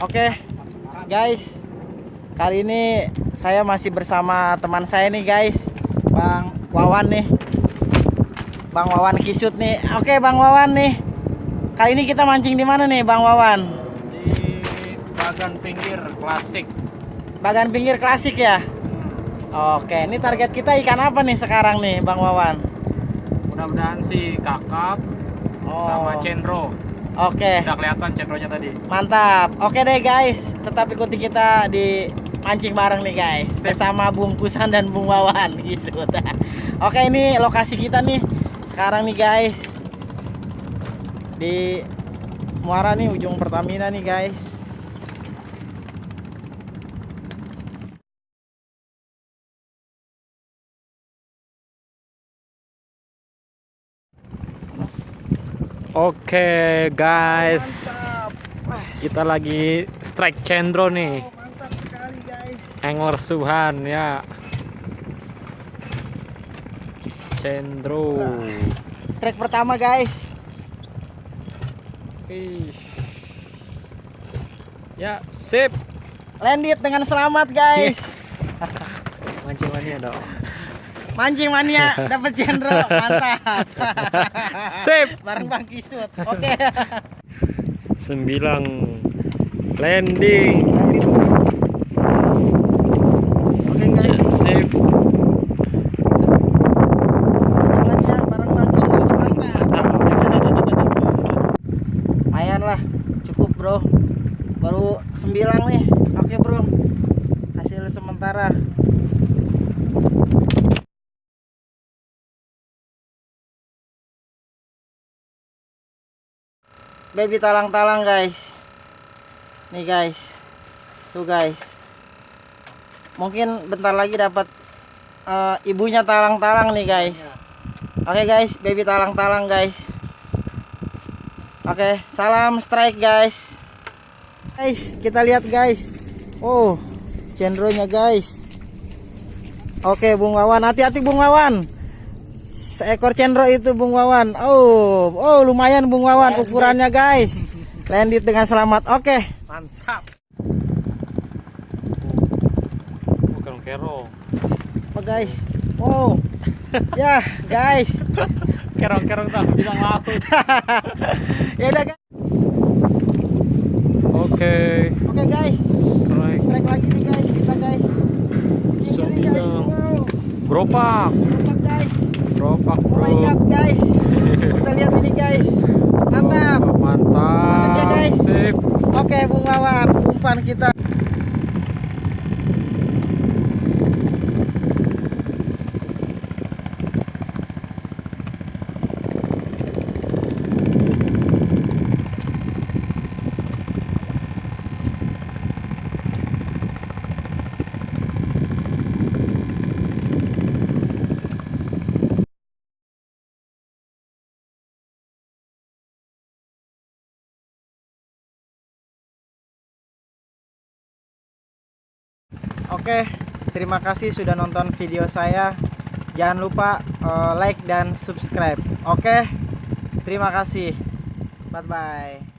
Oke, guys. Kali ini saya masih bersama teman saya nih, guys. Bang Wawan nih. Bang Wawan Kisut nih. Oke, Bang Wawan nih. Kali ini kita mancing di mana nih, Bang Wawan? Di bagan pinggir klasik. Bagan pinggir klasik ya? Oke, ini target kita ikan apa nih sekarang nih, Bang Wawan? Mudah-mudahan sih kakap sama cendro. Oke. Udah kelihatan cendronya tadi. Mantap. Oke deh guys, tetap ikuti kita di mancing bareng nih guys. Bersama Bung Kusan dan Bung Wawan gitu. Oke, ini lokasi kita nih sekarang nih guys. Di Muara nih, ujung Pertamina nih guys. Oke guys, kita lagi strike cendro nih. Mantap sekali guys. Angler Suhan ya. Cendro. Strike pertama guys. Ih. Ya, sip. Landed dengan selamat guys. Mancing mania dong. Mancing mania dapat cendro, mantap. Sip. Bareng Bang Kisut. Oke. 9 landing. Oke guys. Sip. Mania bareng Bang Kisut, mantap. Lumayan lah, cukup bro. Baru 9 nih. Oke bro. Hasil sementara. Baby talang-talang guys. Nih guys. Tuh guys. Mungkin bentar lagi dapat ibunya talang-talang nih guys. Oke guys, baby talang-talang guys. Oke, salam strike guys. Guys, kita lihat guys. Oh, cendronya guys. Oke, Bung Wawan, hati-hati Bung Wawan. Seekor cendro itu Bung Wawan. Oh, lumayan Bung Wawan ukurannya guys. Landed dengan selamat. Oke. Mantap. Bukan kerong. Oh guys. Oh. Ya, guys. Kerong-kerong tak bilang laut. Ya udah guys. Oke. Oke guys. Strike. Strike lagi nih guys kita guys. Ini guys. Wow. Geropak. Mantap guys. Geropak Oh bro. my god guys. Kita lihat ini guys. Mantap. Geropak, mantap. Mantap ya guys. Sip. Oke Bung Wawan, umpan kita. Oke, terima kasih sudah nonton video saya. Jangan lupa like dan subscribe. Oke, terima kasih. Bye bye.